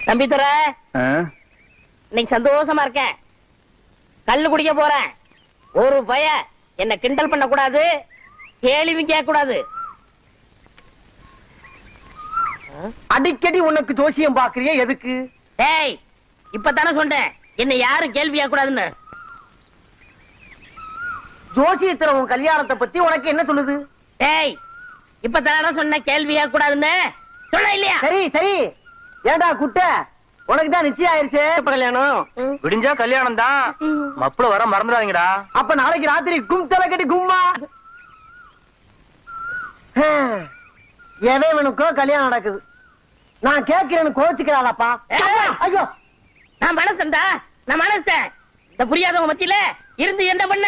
தம்பி துற இன்னைக்கு சந்தோஷமா இருக்கேன். கல்லு குடிக்க போறேன். ஒரு பய என்ன கிண்டல் பண்ண கூடாது, கேள்வி கேட்க கூடாது. அடிக்கடி உனக்கு ஜோசியம் பாக்குறிய எதுக்கு? டேய், இப்பதானே சொன்னேன் என்ன யாரும் கேள்வி கேட்க கூடாதுன்னு. ஜோசியத்துல உன் கல்யாணத்தை பத்தி உனக்கு என்ன சொல்லுது? டேய், இப்பதானே சொன்ன கேள்வி கேட்க கூடாதுன்னு சொல்ல இல்லையா? சரி சரி. ஏண்டா குட்ட, உனக்கு தான் நிச்சயம் ஆயிருச்சு. இப்ப கல்யாணம் விடிஞ்சா கல்யாணம் தான். மப்புல வர மறந்துடாதீங்கடா. அப்ப நாளைக்கு ராத்திரி கும்தல கட்டி கும்மா. எவனுக்கோ கல்யாணம் நடக்குது. நான் கேட்கிறேன்னு கோச்சுக்கிறாளப்பா. ஐயோ, நான் மனசன்டா, நான் மனசன். இந்த புரியாதவங்க மத்தியில இருந்து என்ன பண்ண?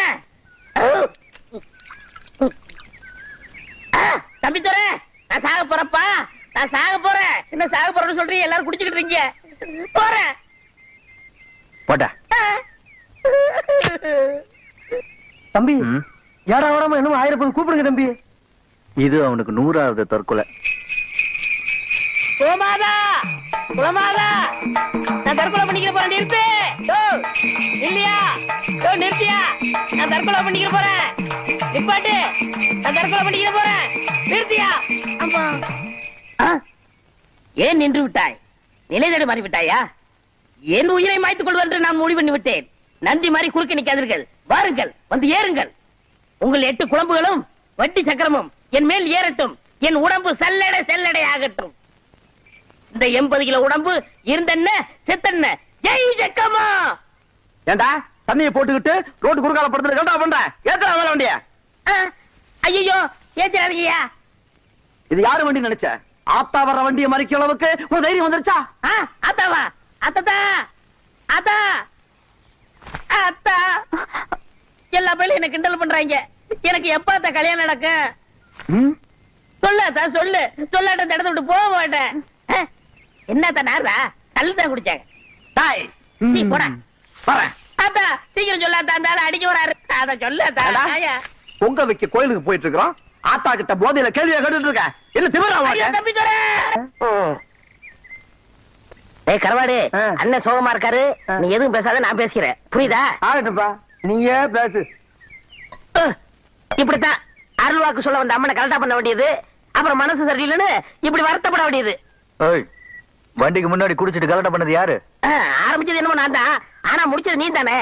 தம்பி துற, நான் சாக போறப்பா, நான் சாக போறேன். என்ன சாக போறேன்னு சொல்றீங்க? எல்லாரும் குடிச்சுக்கிட்டு இருக்கீங்க. போறேன். போட்டா தம்பி, ஏடா ஓடாம இன்னும் 1000 கூப்பிடுங்க தம்பி. இது அவனுக்கு 100வது தற்கொலை. கோமாதா, கோமாதா, நான் தற்கொலை பண்ணிக்கிற போறேன். நிறுத்து. இல்லையா? நிறுத்தியா? நான் தற்கொலை பண்ணிக்கிற போறேன். நிப்பாட்டு. நான் தற்கொலை பண்ணிக்கிற போறேன். நிறுத்தியா? அம்மா. ஏன் நின்று விட்டாய்? நிலை தேடி மாறி விட்டாயா? என் உயிரை மாய்த்துக் கொள்வது என்று நான் முடிவு பண்ணி விட்டேன். நந்தி மாதிரி குறுக்க நிற்காதீர்கள். வாருங்கள், வந்து ஏறுங்கள். உங்கள் 8 குழம்புகளும் வட்டி சக்கரமும் என் மேல் ஏறட்டும். என் உடம்பு சல்லடை செல்லடை ஆகட்டும். இந்த 80 கிலோ உடம்பு இருந்தென்ன செத்தென்ன. ஜெய் ஜக்கம்மா. ஏண்டா தண்ணியை போட்டுக்கிட்டு ரோட்டு குறுக்கால படுத்துட்டு கண்டா பண்ற? ஏத்தா வேலை வண்டிய? ஐயோ, ஏத்திராதீங்கயா. இது யாரு வண்டி நினைச்ச? ஆத்தா வர்ற வண்டியை மறிக்க அளவுக்கு ஒரு தைரியம் வந்துருச்சா? ஆத்தாவா? அத்தா, அத்தா, அத்தா. எல்லா பேரும் என்ன கிண்டல் பண்றாங்க. எனக்கு எப்ப கல்யாணம் நடக்கும்? சொல்லாத்தா, சொல்லு. சொல்லாட்ட இந்த இடத்த விட்டு போக மாட்டேன். என்னத்தா நாரா? கல்லு தான் குடிச்சாங்க. தாய், நீ போட வரேன். அத்தா, சீக்கிரம் சொல்லாத்தா, அந்த ஆளு அடிக்க வராரு. அத சொல்லாத்தா. பொங்க வைக்க கோயிலுக்கு போயிட்டு இருக்கிறோம். ஆத்தா கிட்ட போதையில கேள்வியா கேட்டுட்டு இருக்க. என்ன திமிரா? தம்பி துற. ஏய் கரவாடு, அண்ணன் சோகமா இருக்காரு. நீ எதுவும் பேசாத, நான் பேசுகிறேன். புரியுதா? ஆகட்டும்பா, நீயே பேசு. இப்படித்தான் அருள் வாக்கு சொல்ல வந்த அம்மனை கரெக்டா பண்ண வேண்டியது. அப்புறம் மனசு சரியில்லைன்னு இப்படி வருத்தப்பட வேண்டியது. வண்டிக்கு முன்னாடி குடிச்சிட்டு கலட்ட பண்ணது யாரு? ஆரம்பிச்சது என்னமோ நான் தான், ஆனா முடிச்சது நீ தானே.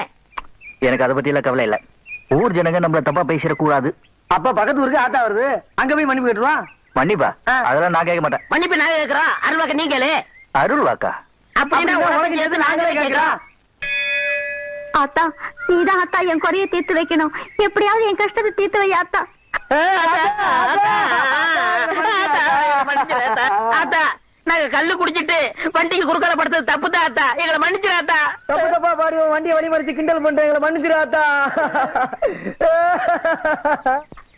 எனக்கு அதை பத்தி எல்லாம் கவலை இல்ல. ஊர் ஜனங்க நம்மள தப்பா பேசிட கூடாது. அப்ப பக்கத்து ஊருக்கு ஆத்தா வருது, அங்க போய் மன்னிப்பு கேட்டுருவான். மன்னிப்பா? அதெல்லாம் நான் கேட்க மாட்டேன். மன்னிப்பு நாங்க கேட்கிறோம், அருள் வாக்க நீ கேளு. அருள் வாக்கா? அப்படின்னா உனக்கு எது நாங்களே கேட்கிறோம். ஆத்தா, நீதான் ஆத்தா என் குறைய தீர்த்து வைக்கணும். எப்படியாவது என் கஷ்டத்தை தீர்த்து வை ஆத்தா. ஆத்தா, நாங்க கல்லு குடிச்சிட்டு வண்டிக்கு குறுக்கால படுத்தது தப்புதான் ஆத்தா. எங்களை மன்னிச்சிடாத்தா. தப்பு தப்பா பாரு, வண்டியை வழி மறிச்சு கிண்டல் பண்ற எங்களை மன்னிச்சிடாத்தா.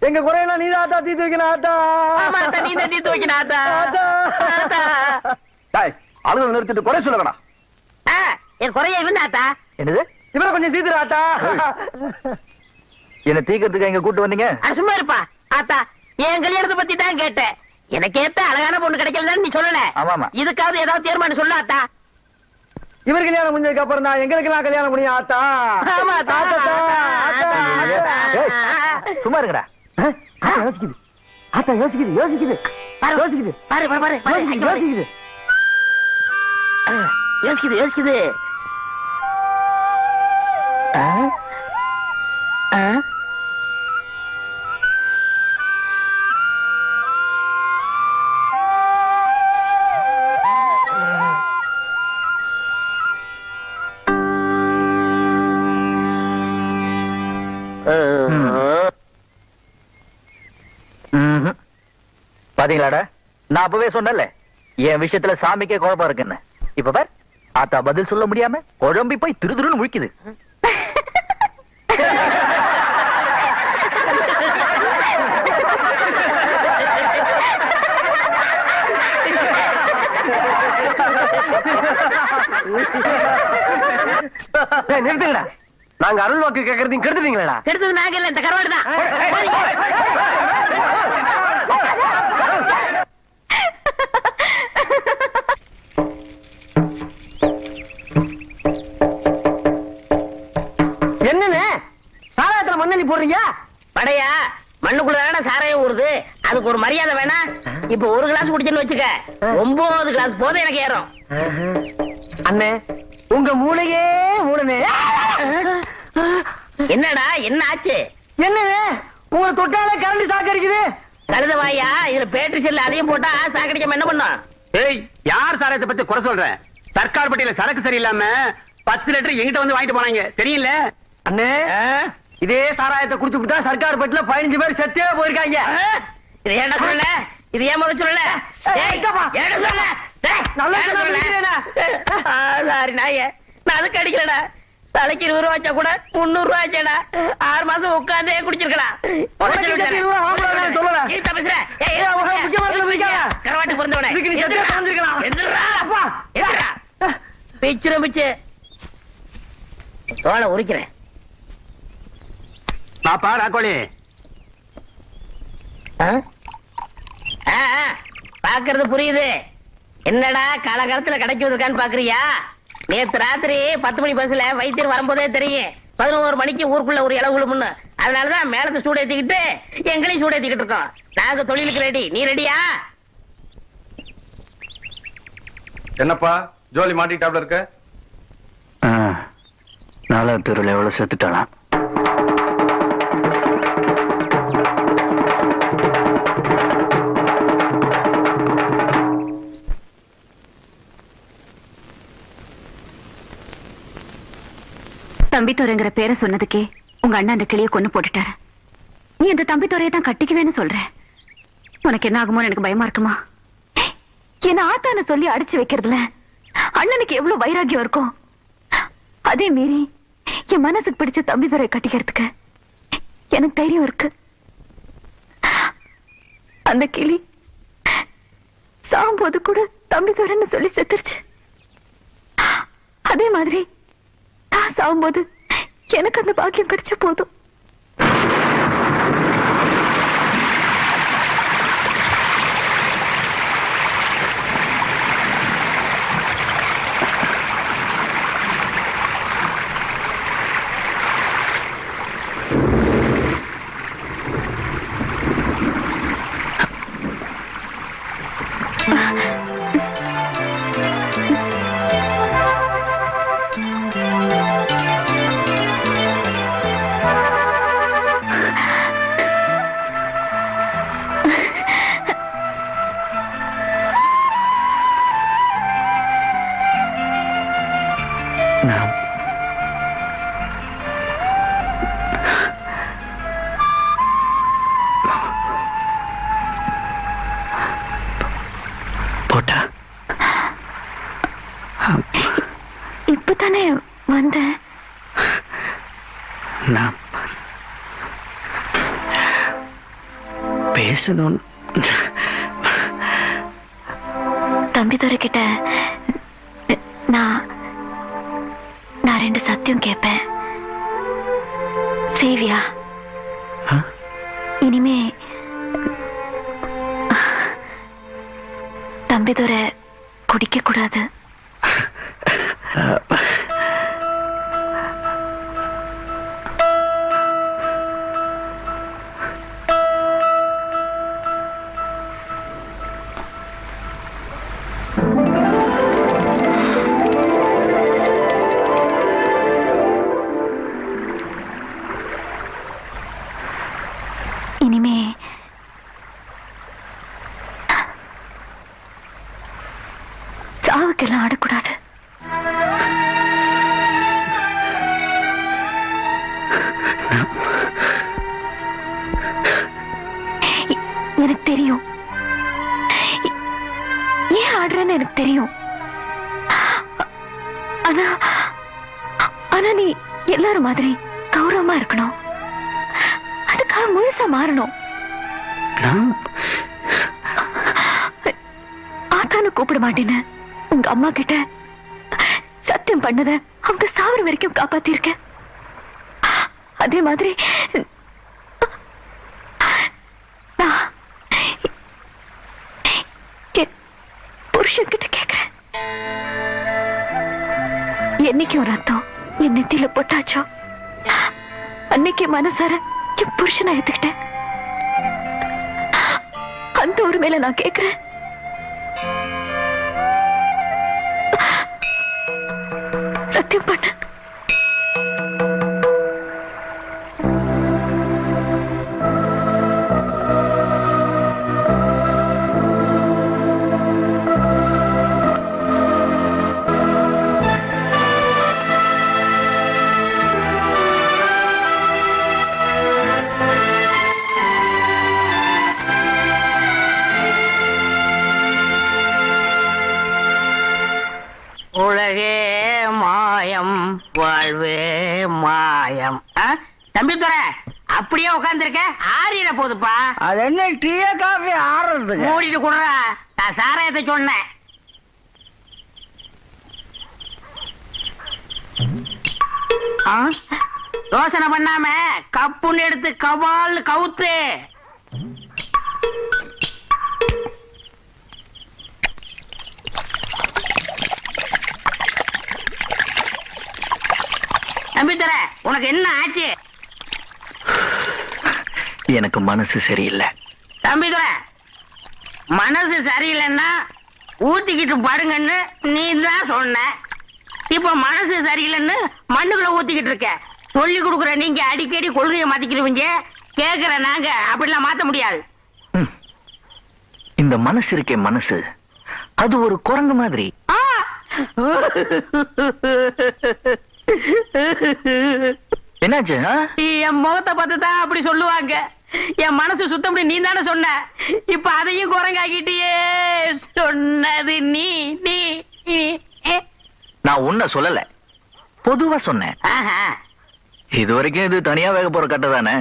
எங்க குறையெல்லாம் நீதான் ஆத்தா தீர்த்து வைக்கணும் ஆத்தா. நீ தான் தீர்த்து வைக்கணும் ஆத்தா. அழுக நிறுத்திட்டு குறை சொல்ல வேணாம். என் குறைய இவன் ஆத்தா. என்னது? இவரை கொஞ்சம் தீர்த்துறாத்தா. என்ன தீக்கிறதுக்கு எங்க கூட்டு வந்தீங்க? சும்மா இருப்பா ஆத்தா. என் கல்யாணத்தை பத்தி தான் கேட்டேன். எனக்கு ஏத்த அழகான பொண்ணு கிடைக்கலன்னு நீ சொல்லல. ஆமா. இதுக்காவது ஏதாவது தீர்மானம் சொல்ல ஆத்தா. இவர் கல்யாணம் முடிஞ்சதுக்கு அப்புறம் தான் எங்களுக்கு எல்லாம் கல்யாணம் முடியும் ஆத்தா. சும்மா இருக்கடா. யோசிக்குது ஆத்தா, யோசிக்குது யோசிக்குது யோசிக்குது பாரு பாரு பாரு யோசிக்குது யோசிக்குது யோசிக்குது. பாத்தீங்களாடா, நான் அப்பவே சொன்னல என் விஷயத்துல சாமிக்கே குழப்பம் இருக்குன்னு. இப்ப பார், ஆத்தா பதில் சொல்ல முடியாம குழம்பி போய் திருதுருன்னு முழிக்குது. நிறுத்துங்கடா. நாங்க அருள் வாக்கு கேட்கறதையும் கெடுத்துட்டீங்களா? கெடுத்தது நாங்க இல்ல, இந்த கருவாடு தான். வடையா மண்ணுக்குள்ள சாரையும் ஊறுது, அதுக்கு ஒரு மரியாதை வேணா. இப்ப ஒரு கிளாஸ் குடிச்சுன்னு வச்சுக்க, 9 கிளாஸ் போதும் எனக்கு ஏறும். அண்ணே உங்க மூளையே மூளனே. என்னடா என்ன ஆச்சு? என்னது உங்களை தொட்டாலே கரண்ட் சாக்கு அடிக்குது. கழுத வாயா, இதுல பேட்டரி செல்ல அதையும் போட்டா சாக்கடிக்காம என்ன பண்ணும்? ஏய், யார் சாராயத்தை பத்தி குறை சொல்ற? சர்க்கார் பட்டியல சரக்கு சரியில்லாம 10 லிட்டர் எங்கிட்ட வந்து வாங்கிட்டு போனாங்க தெரியல. அண்ணே இதே சாராயத்தை குடிச்சு விட்டா சர்க்கார் பட்டியல 15 பேர் செத்தே போயிருக்காங்க. இது ஏன்டா சொல்லல? இது ஏன் முதல்ல சொல்லல? சாரி நாயே, நான் அதுக்கு அடிக்கலடா. தலைக்கு 20 ரூபா வச்சா கூட 300 ரூபா ஆச்சேடா. 6 மாசம் உட்காந்தே குடிச்சிருக்கலாம். கரவாட்டு பிறந்தவனே பிச்சுரும் பிச்சு தோலை உரிக்கிறேன். பாப்பா ராக்கோழி பாக்குறது புரியுது. என்னடா காலகாலத்துல கடைக்கு வந்திருக்கான்னு பாக்குறியா? நேத்து ராத்திரி 10 மணி பஸ்ல வைத்தியர் வரும்போதே தெரியும் 11 மணிக்கு ஊருக்குள்ள ஒரு இளவு விழுமுன்னு. அதனாலதான் மேலத்தை சூடு ஏத்திக்கிட்டு எங்களையும் சூடு ஏத்திக்கிட்டு இருக்கோம். நாங்க தொழிலுக்கு ரெடி, நீ ரெடியா? என்னப்பா ஜோலி மாட்டிட்டாப்ல இருக்க? 4வது தெருவில் எவ்வளவு செத்துட்டானா? தம்பித்துறைங்கிற பேரை சொன்னதுக்கே உங்க அண்ணா அந்த கிளியை கொண்டு போட்டுட்டாரு. நீ அந்த தம்பித்துறையை தான் கட்டிக்குவேன்னு சொல்ற. உனக்கு என்ன ஆகுமோ எனக்கு பயமா இருக்குமா? என்ன ஆத்தான சொல்லி அடிச்சு வைக்கிறதுல அண்ணனுக்கு எவ்வளவு வைராக்கியம் இருக்கும். அதே மீறி என் மனசுக்கு பிடிச்ச தம்பித்துறையை கட்டிக்கிறதுக்கு எனக்கு தைரியம் இருக்கு. அந்த கிளி சாம்போது கூட தம்பித்துறைன்னு சொல்லி செத்துருச்சு. அதே மாதிரி நான் சாகும்போது எனக்கு அந்த பாக்கியம் கிடைச்ச போதும். இப்பதானே வந்த பேசணும். தம்பிதுரை கிட்ட நான் 2 சத்தியம் கேட்பேன். சேவியா? இனிமே தம்பிதுரை குடிக்க கூடாது. இனிமே சாவுக்கெல்லாம் ஆடக்கூடாது. எனக்கு தெரியும் ஏன் ஆடுறேன்னு எனக்கு தெரியும். ஆனா ஆனா நீ எல்லாரும் மாதிரி கௌரவமா இருக்கணும். அதுக்காக முழுசா மாறணும். ஆத்தான கூப்பிட மாட்டேன்னு உங்க அம்மா கிட்ட சத்தியம் பண்ணத அவங்க சாவர வரைக்கும் காப்பாத்திருக்க. அதே மாதிரி புருஷன் கிட்ட கேக்குறேன். என்னைக்கு ஒரு ரத்தம் என் நெத்தியில போட்டாச்சோ அன்னைக்கு மனசார என் புருஷனை ஏத்துக்கிட்டேன். அந்த ஒரு மேல நான் கேக்குறேன், சத்தியம் பண்ண. உலகே மாயம் வாழ்வே மாயம். தம்பி துறை அப்படியே உட்கார்ந்துருக்க, ஆறிட போதுப்பா. அது என்ன டீயா காஃபி ஆடுறதுக்கு? மூடிட்டு குடுறா, நான் சாராயத்தை சொன்னேன். யோசனை பண்ணாம கப்புன்னு எடுத்து கவால் கவுத்து. தம்பித்தர உனக்கு என்ன ஆச்சு? எனக்கு மனசு சரியில்லை. தம்பித்தர மனசு சரியில்லைன்னா ஊத்திக்கிட்டு படுங்கன்னு நீ தான் சொன்ன. இப்ப மனசு சரியில்லைன்னு மண்ணுக்குள்ள ஊத்திக்கிட்டு இருக்க. சொல்லி கொடுக்குற நீங்க அடிக்கடி கொள்கையை மாத்திக்கிடுவீங்க, கேக்குற நாங்க அப்படிலாம் மாத்த முடியாது. இந்த மனசு இருக்கே மனசு, அது ஒரு குரங்கு மாதிரி. என்னாச்சு? என் முகத்தை பார்த்து தான் அப்படி சொல்லுவாங்க. என் மனசு சுத்தப்படி நீ தானே சொன்ன. இப்ப அதையும் குரங்காக்கிட்டியே. சொன்னது நீ நீ நான் உன்ன சொல்லல, பொதுவா சொன்னேன். இது வரைக்கும் இது தனியா வேக போற கட்டை தானே.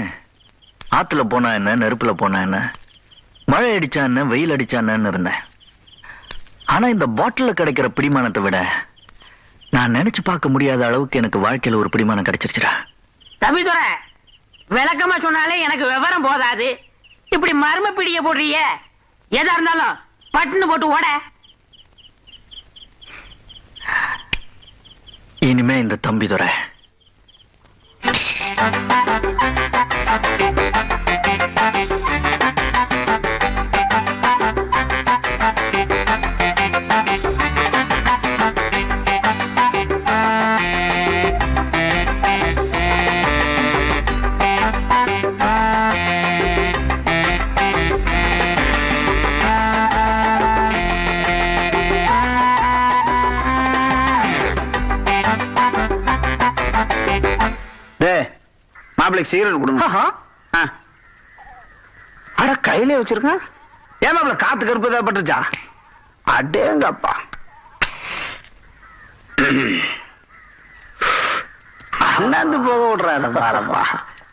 ஆத்துல போனா என்ன, நெருப்புல போனா என்ன, மழை அடிச்சா என்ன, வெயில் அடிச்சா என்னன்னு இருந்தேன். ஆனா இந்த பாட்டில கிடைக்கிற பிடிமானத்தை விட நான் நினைச்சு பார்க்க முடியாத அளவுக்கு எனக்கு வாழ்க்கையில ஒரு பிடிமானம் கிடைச்சிருச்சுடா. தம்பிதுரை விளக்கமா சொன்னாலே எனக்கு விவரம் போதாது. இப்படி மர்ம பிடிய போடுறிய. எதா இருந்தாலும் பட்டுன்னு போட்டு ஓட. இனிமே இந்த தம்பிதுரை மாப்பிளைக்கு சிகரெட் கொடுங்க. அட கையிலே வச்சிருக்க. ஏன் மாப்பிள காத்து கருப்பு ஏதாவது பட்டுருச்சா? அடேங்கப்பா. அண்ணாந்து போக விடுறாரு பாரப்பா.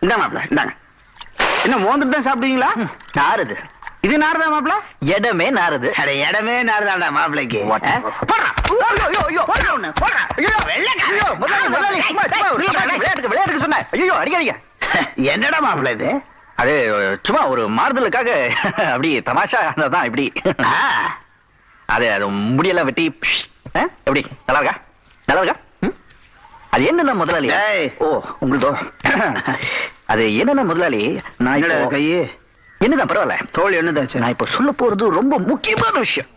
இந்த மாப்பிள இந்தாங்க. என்ன மோந்துட்டு தான் சாப்பிடுவீங்களா? நாருது. இது நாருதா மாப்பிள? இடமே நாருது. அட இடமே நாருதாடா மாப்பிளைக்கு. என்னடா மாப்பிள்ள இது? அது சும்மா ஒரு மாறுதலுக்காக அப்படி தமாஷா தான். இப்படி அது அது முடியெல்லாம் வெட்டி எப்படி நல்லா இருக்கா? நல்லா இருக்கா? அது என்னன்னா முதலாளி. ஓ உங்களுதோ. அது என்னன்னா முதலாளி, நான் கையே என்னதான் பரவாயில்ல, தோல் என்னதாச்சு. நான் இப்ப சொல்ல போறது ரொம்ப முக்கியமான விஷயம்.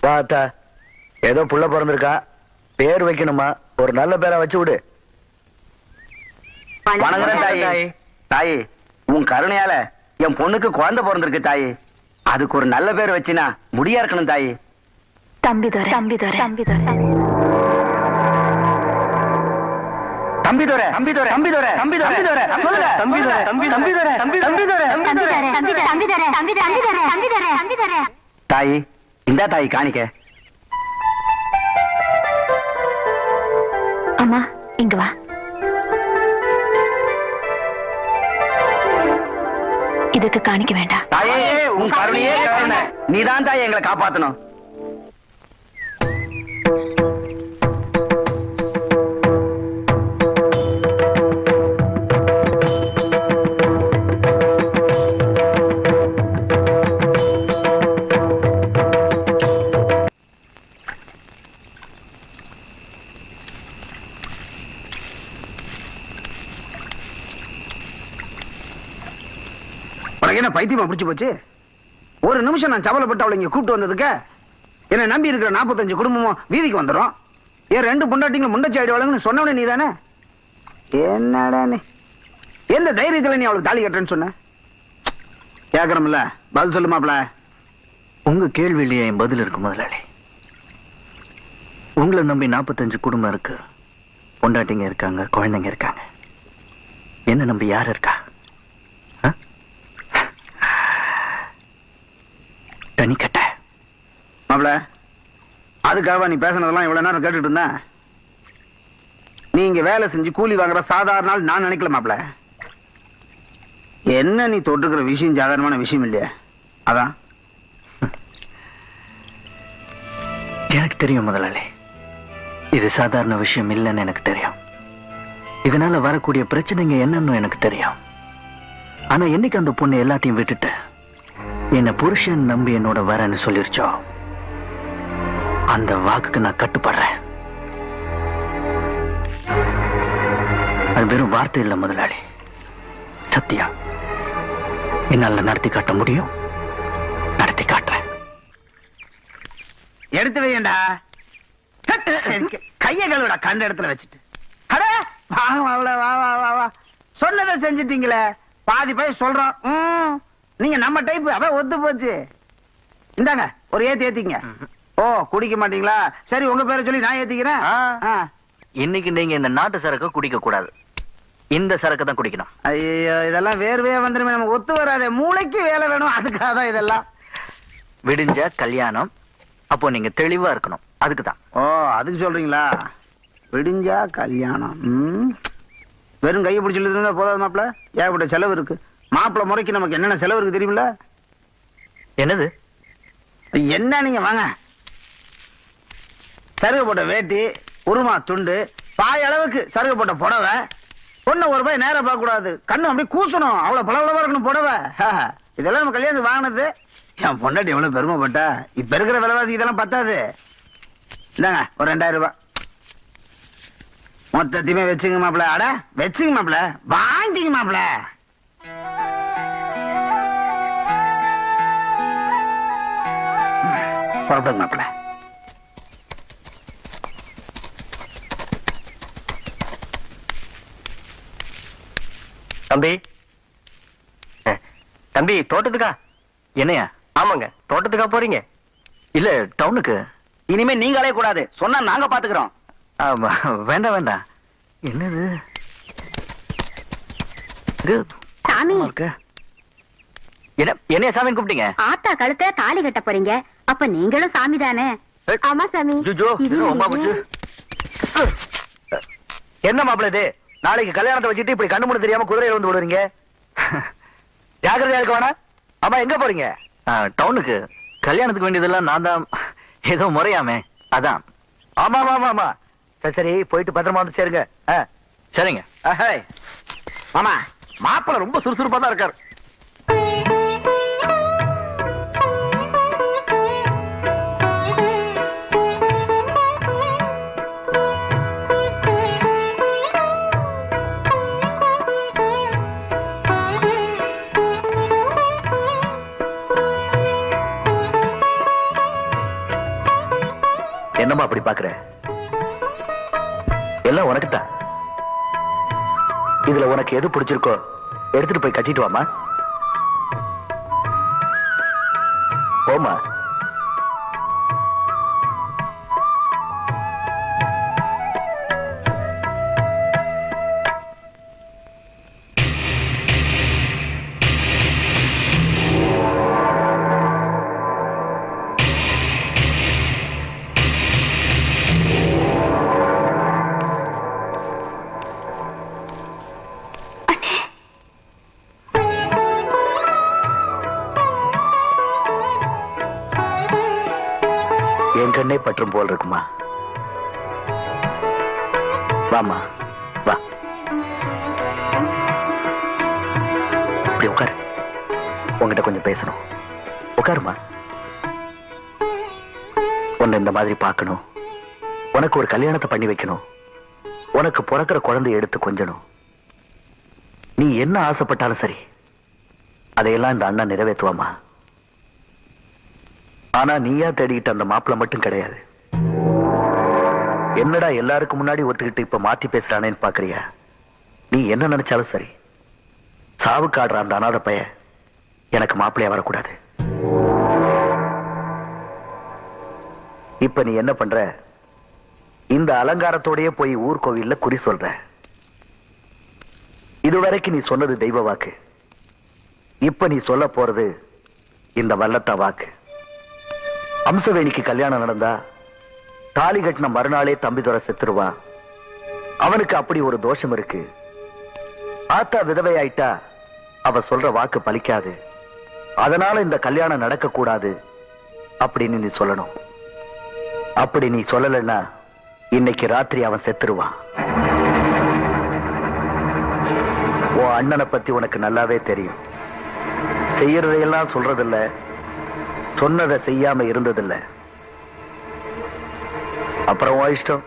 பார்த்தா ஏதோ புள்ள பிறந்திருக்கா, பேர் வைக்கணுமா, ஒரு நல்ல பேரை வச்சு விடு. வணங்குறேன் தாயி. தாயி உன் கருணையால என் பொண்ணுக்கு குழந்தை பிறந்திருக்கு தாயி. அதுக்கு ஒரு நல்ல பேர் வச்சினா முடியா இருக்கணும் தாயி. தம்பிதுரை தம்பிதுரை தம்பிதுரை தம்பிதுரை தம்பிதுரை தம்பிதுரை தம்பிதுரை சொல்லுங்க. தம்பிதுரை தம்பிதுரை தம்பிதுரை தம்பிதுரை. தாயி இந்தா தாயி காணிக்க. அம்மா இங்க வா. இதுக்கு காணிக்க வேண்டாம். தாயே உன் கருணையே கருணை. நீதான் தாய் எங்களை காப்பாத்தணும். பைத்தியமா பிடிச்சு போச்சு? ஒரு நிமிஷம் நான் சவலைப்பட்டு அவளை இங்க கூப்பிட்டு வந்ததுக்கு என்ன நம்பி இருக்கிற 45 குடும்பமும் வீதிக்கு வந்துடும். ஏன் 2 பொண்டாட்டிங்களும் முண்டச்சி ஆயிடுவாளுங்கன்னு சொன்னவனே நீ தானே? என்னடா நீ எந்த தைரியத்துல நீ அவளுக்கு தாலி கட்டுறேன்னு சொன்ன? கேக்குறோம்ல, பதில் சொல்லு மாப்ள. உங்க கேள்வியிலேயே என் பதில் இருக்கு முதலாளி. உங்களை நம்பி 45 குடும்பம் இருக்கு, பொண்டாட்டிங்க இருக்காங்க, குழந்தைங்க இருக்காங்க. என்ன நம்பி யார் இருக்கா? தனி கட்ட மாப்ள, அதுக்காக நீ பேசினதெல்லாம் இவ்வளவு நேரம் கேட்டுட்டு இருந்த? நீ இங்க வேலை செஞ்சு கூலி வாங்குற சாதாரண நாள் நான் நினைக்கல மாப்ள. என்ன நீ தொட்டுக்கிற விஷயம் சாதாரணமான விஷயம் இல்லையா? அதான் எனக்கு தெரியும் முதலாளி, இது சாதாரண விஷயம் இல்லைன்னு எனக்கு தெரியும். இதனால வரக்கூடிய பிரச்சனைங்க என்னன்னு எனக்கு தெரியும். ஆனா என்னைக்கு அந்த பொண்ணு எல்லாத்தையும் விட்டுட்டு என்ன புருஷன் நம்பி என்னோட வரேன்னு சொல்லிருச்சோ, அந்த வாக்குக்கு நான் கட்டுப்படுறேன். அது வெறும் வார்த்தை இல்ல முதலாளி, சத்தியம். என்னால நடத்தி காட்ட முடியும், நடத்தி காட்டுறேன். எடுத்து வையண்டா, கைய கழுவிடா கண்ட இடத்துல வச்சுட்டு. அட வா வா வா வா, சொன்னதை செஞ்சிட்டீங்களே. பாதி போய் சொல்றோம். நீங்க நம்ம டைப், அதான் ஒத்து போச்சு. இந்தாங்க ஒரு ஏத்திங்க. ஓ, குடிக்க மாட்டீங்களா? சரி, உங்க பேரை சொல்லி நான் ஏத்திக்கிறேன். இன்னைக்கு நீங்க இந்த நாட்டு சரக்கு குடிக்க கூடாது, இந்த சரக்கு தான் குடிக்கணும். ஐயோ, இதெல்லாம் வேர்வையா வந்துருமே, நமக்கு ஒத்து வராதே. மூளைக்கு வேலை வேணும், அதுக்காக தான் இதெல்லாம். விடிஞ்ச கல்யாணம், அப்போ நீங்க தெளிவா இருக்கணும், அதுக்குதான். ஓ, அதுக்கு சொல்றீங்களா? விடிஞ்சா கல்யாணம். வெறும் கையை பிடிச்சி இருந்தா போதாது மாப்பிள, ஏகப்பட்ட செலவு இருக்கு. மாப்பிள முறைக்கு நமக்கு என்னென்ன செலவு இருக்கு தெரியுமில்ல? என்னது? என்ன நீங்க வாங்க. சருகு போட்ட வேட்டி, உருமா துண்டு, பாய் அளவுக்கு சருகு போட்ட புடவை. பொண்ணு ஒரு ரூபாய் நேரம் பார்க்க கூடாது, கண்ணு அப்படியே கூசணும், அவ்வளவு பளபளவா இருக்கணும் புடவை. இதெல்லாம் நம்ம கல்யாணத்துக்கு வாங்கினது. என் பொண்டாட்டி எவ்வளவு பெருமைப்பட்டா. இப்ப இருக்கிற விலைவாசி இதெல்லாம் பத்தாது. இந்தாங்க ஒரு 2000 ரூபாய் மொத்தத்தையுமே வச்சுங்க மாப்பிள. அட வச்சுங்க மாப்பிள, வாங்கிங்க மாப்பிள. புறப்படுங்க மாப்பிள. தம்பி, தம்பி, தோட்டத்துக்கா? என்னையா? ஆமாங்க, தோட்டத்துக்கா போறீங்க? இல்ல, டவுனுக்கு. இனிமே நீங்க அலைய கூடாது, சொன்னா நாங்க பாத்துக்கிறோம். வேண்டாம் வேண்டாம். என்னது சாமி, என்னைய சாமி கூப்பிட்டீங்க? ஆத்தா கழுத்தை தாலி கட்ட போறீங்க, அப்ப நீங்களும் சாமி தானே? ஆமா சாமி. என்ன மாப்பிள்ள இது? நாளைக்கு கல்யாணத்தை வச்சுட்டு இப்படி கண்ணு மூணு தெரியாம குதிரையில வந்து விடுறீங்க. ஜாக்கிரதையா இருக்க வேணா. ஆமா, எங்க போறீங்க? டவுனுக்கு. கல்யாணத்துக்கு வேண்டியதெல்லாம் நான் தான், ஏதோ முறையாமே, அதான். ஆமா ஆமா ஆமா. சரி சரி, போயிட்டு பத்திரமா வந்து சேருங்க. சரிங்க. மாமா, மாப்பிள ரொம்ப சுறுசுறுப்பா தான் இருக்காரு. என்னம்மா அப்படி பாக்குற? எல்லாம் உனக்குத்தான். இதுல உனக்கு எது பிடிச்சிருக்கோ எடுத்துட்டு போய் கட்டிட்டு வாமா. போமா. என் கண்ணே பற்றும் போல் இருக்குமா? வாமா, வா. இப்படி உட்காரு, உங்ககிட்ட கொஞ்சம் பேசணும். உட்காருமா. உன்னை இந்த மாதிரி பார்க்கணும், உனக்கு ஒரு கல்யாணத்தை பண்ணி வைக்கணும், உனக்கு பிறக்கிற குழந்தைய எடுத்து கொஞ்சணும். நீ என்ன ஆசைப்பட்டாலும் சரி, அதையெல்லாம் இந்த அண்ணன் நிறைவேற்றுவாமா. ஆனா நீயா தேடிக்கிட்ட அந்த மாப்பிள்ள மட்டும் கிடையாது. என்னடா எல்லாருக்கும் முன்னாடி ஒத்துக்கிட்டு இப்ப மாத்தி பேசுறானேன்னு பாக்குறியா? நீ என்ன நினைச்சாலும் சரி, சாவுக்கு ஆடுற அந்த அனாதை பைய எனக்கு மாப்பிள்ளையா வரக்கூடாது. இப்ப நீ என்ன பண்ற? இந்த அலங்காரத்தோடயே போய் ஊர் கோவில்ல குறி சொல்ற. இதுவரைக்கும் நீ சொன்னது தெய்வ வாக்கு. இப்ப நீ சொல்ல போறது இந்த வல்லத்தா வாக்கு. அம்சவேணிக்கு கல்யாணம் நடந்தா தாலி கட்டின மறுநாளே தம்பிதுரை செத்துருவான். அவனுக்கு அப்படி ஒரு தோஷம் இருக்கு. ஆத்தா விதவை ஆயிட்டா அவ சொல்ற வாக்கு பலிக்காது. அதனால இந்த கல்யாணம் நடக்க கூடாது அப்படின்னு நீ சொல்லணும். அப்படி நீ சொல்லலைன்னா இன்னைக்கு ராத்திரி அவன் செத்துருவான். உன் அண்ணனை பத்தி உனக்கு நல்லாவே தெரியும். செய்யறதையெல்லாம் சொல்றதில்ல, சொன்னதை செய்யாம இருந்ததில்ல. அப்புறம் உன் இஷ்டம்.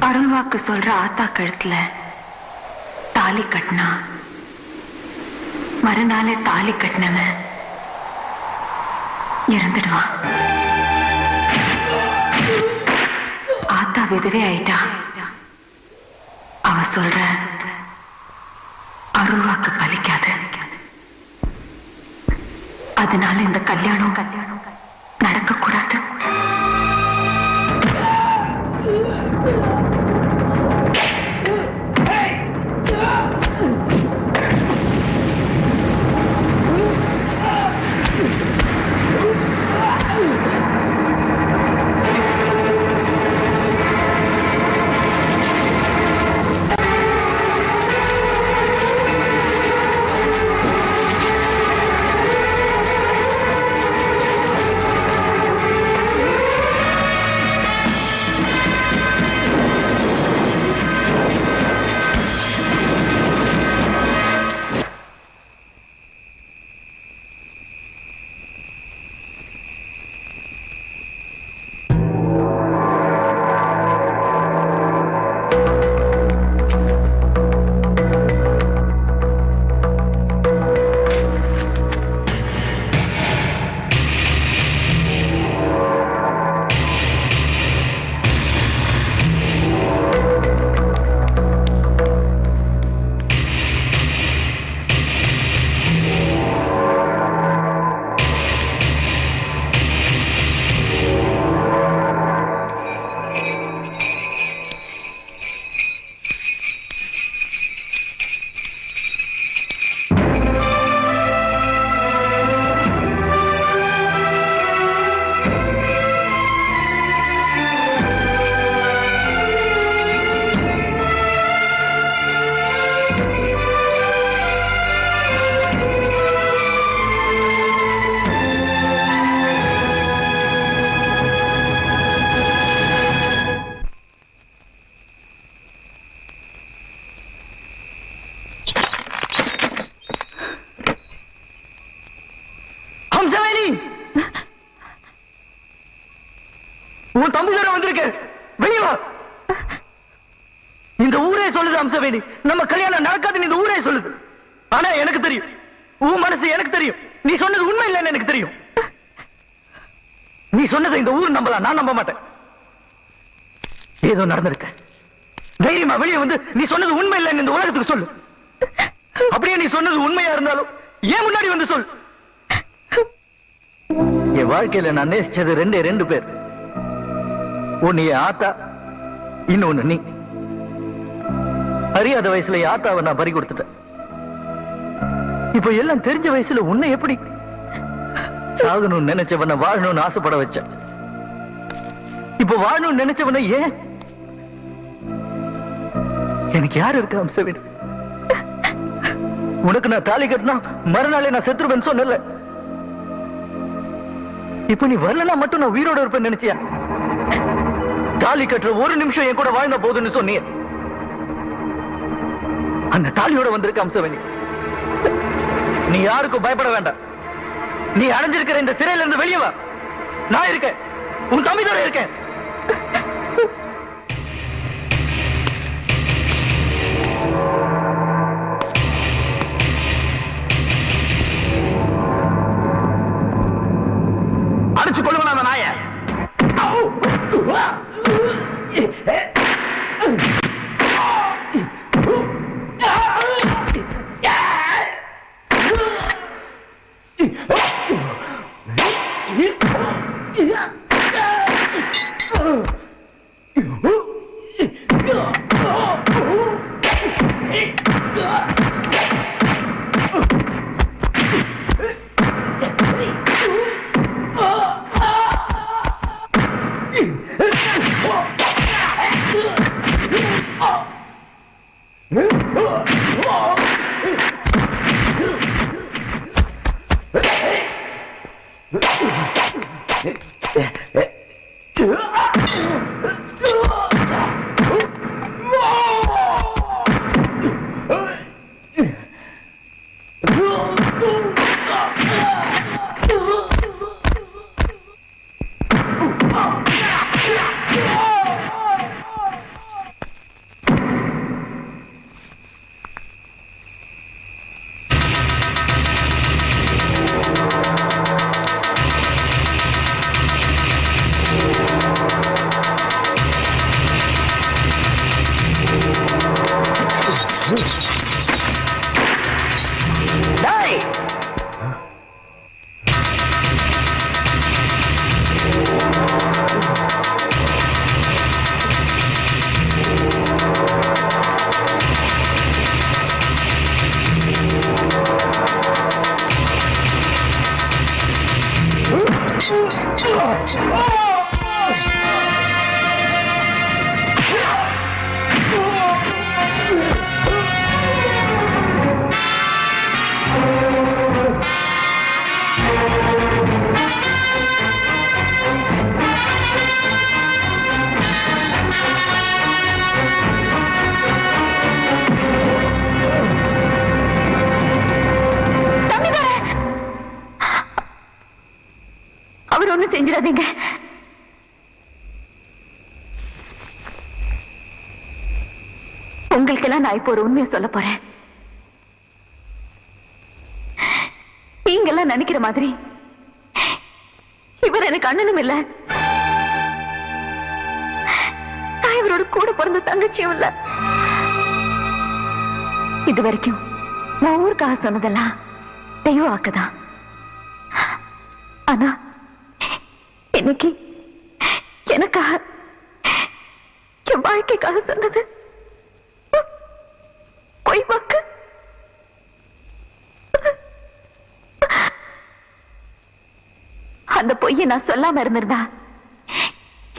அருள்வாக்கு சொல்ற ஆத்தா கழுத்துல தாலி கட்டினா மறுநாளே தாலி கட்டினவன் இறந்துடுவான். ஆத்தா விதவே ஆயிட்டா. அவ சொல்ற அருள்வாக்கு பலிக்காது. அதனால இந்த கல்யாணம் நடக்க கூடாது. உன் தம்பி தர வந்திருக்க. வெளியே வா. இந்த ஊரே சொல்லுது அம்சவேணி, நம்ம கல்யாணம் நடக்காதுன்னு இந்த ஊரே சொல்லுது. ஆனா எனக்கு தெரியும், உன் மனசு எனக்கு தெரியும். நீ சொன்னது உண்மை இல்லைன்னு எனக்கு தெரியும். நீ சொன்னதை இந்த ஊர் நம்பலாம், நான் நம்ப மாட்டேன். ஏதோ நடந்திருக்க. தைரியமா வெளியே வந்து நீ சொன்னது உண்மை இல்லைன்னு இந்த உலகத்துக்கு சொல்லு. அப்படியே நீ சொன்னது உண்மையா இருந்தாலும் ஏன் முன்னாடி வந்து சொல். என் வாழ்க்கையில நான் நேசிச்சது ரெண்டு பேர். ஒன்னு என் ஆத்தா, இன்னொன்னு நீ. அறியாத வயசுல என் ஆத்தாவை நான் பறி கொடுத்துட்டேன். இப்ப எல்லாம் தெரிஞ்ச வயசுல உன்னை எப்படி சாகணும்னு நினைச்சவன வாழணும்னு ஆசைப்பட வச்ச. இப்ப வாழணும்னு நினைச்சவன ஏன்? எனக்கு யாரு இருக்கா அம்சவேணி? உனக்கு நான் தாலி கட்டினா மறுநாளே நான் செத்துருவேன்னு சொன்னல. இப்ப நீ வரலனா மட்டும் நான் உயிரோட இருப்பேன்னு நினைச்சியா? தாலி கட்டுற ஒரு நிமிஷம் என் கூட வாழ்ந்த போதுன்னு சொன்னிய. அந்த தாலியோட வந்திருக்க அம்சவேணி. நீ யாருக்கும் பயப்பட வேண்டாம். நீ அடைஞ்சிருக்கிற இந்த சிறையில இருந்து வெளியே வா. நான் இருக்கேன், உன் தம்பிதோட இருக்கேன். அடிச்சு கொள்ளுவன அந்த நாய. செஞ்சிடாதீங்க. உங்களுக்கெல்லாம் நான் இப்போ ஒரு உண்மையை சொல்ல போறேன். நீங்க எல்லாம் நினைக்கிற மாதிரி இவர் எனக்கு அண்ணனும் இல்ல, நான் இவரோட கூட பிறந்த தங்கச்சியும் இல்ல. இது வரைக்கும் நான் ஊருக்காக சொன்னதெல்லாம் தெய்வ வாக்குதான். ஆனா இன்னைக்கு எனக்காக, என் வாழ்க்கைக்காக சொன்னது பொய் வாக்கு. அந்த பொய்யை நான் சொல்லாம இருந்திருந்தா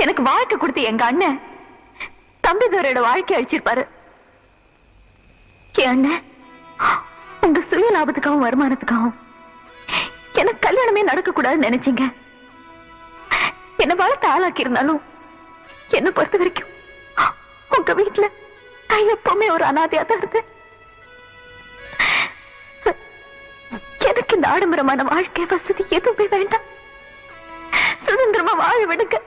எனக்கு வாழ்க்கை கொடுத்து எங்க அண்ணன் தம்பிதோரோட வாழ்க்கை அழிச்சிருப்பாரு. என் அண்ணன் உங்க சுய லாபத்துக்காகவும் வருமானத்துக்காகவும் எனக்கு கல்யாணமே நடக்க கூடாதுன்னு நினைச்சீங்க. என்ன வளர்த்து ஆளாக்கி இருந்தாலும் என்ன பொறுத்த வரைக்கும் உங்க வீட்டுல நான் எப்பவுமே ஒரு அனாதையா தான் இருந்தேன். எனக்கு இந்த ஆடம்பரமான வாழ்க்கை வசதி எதுவுமே வேண்டாம். சுதந்திரமா வாழ விடுங்க.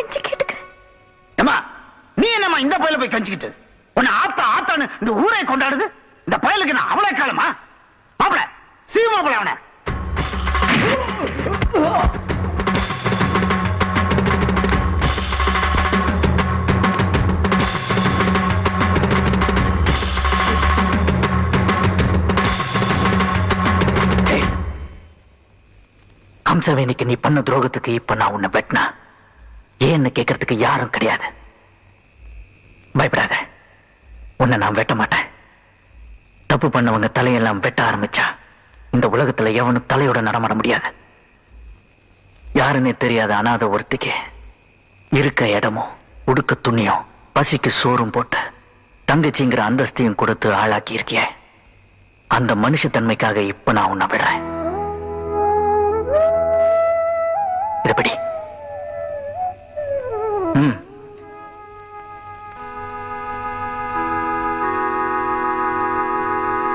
கெஞ்சி கேட்டுக்கிறேன். ஏமா நீ என்னம்மா இந்த பயல போய் கஞ்சிக்கிட்டு உன்னை ஆத்தா ஆத்தான்னு இந்த ஊரை கொண்டாடுது. இந்த பயலுக்கு நான் அவளை காலமா மாப்பிள சீமாப்பிள அவனை. ஹம்சவேணிக்கு நீ பண்ண துரோகத்துக்கு இப்ப நான் உன்னை வெட்டினா ஏன்னு கேட்கறதுக்கு யாரும் கிடையாது. பயப்படாத, உன்னை நான் வெட்ட மாட்டேன். தப்பு பண்ணவங்க தலையெல்லாம் வெட்ட ஆரம்பிச்சா இந்த உலகத்துல எவனும் தலையோட நடமாட முடியாது. யாருன்னே தெரியாத அனாதை ஒருத்திக்கு இருக்க இடமும் உடுக்க துணியும் பசிக்கு சோறும் போட்டு தங்கச்சிங்கிற அந்தஸ்தையும் கொடுத்து ஆளாக்கி இருக்கிய அந்த மனுஷத்தன்மைக்காக இப்ப நான் உன்னை விடுறேன். எப்படி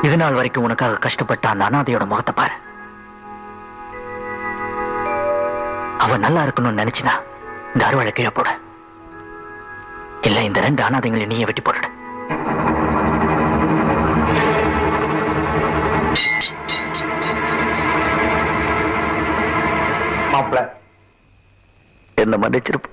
இது நாள் வரைக்கும் உனக்காக கஷ்டப்பட்ட அந்த அனாதையோட முகத்தை பாரு. அவ நல்லா இருக்கணும்னு நினைச்சினா இந்த அறுவாழை கீழே போட, இல்ல இந்த 2 அனாதைகளை நீயே வெட்டி போடுற. மாப்பிள என்ன மன்னிச்சிருப்ப.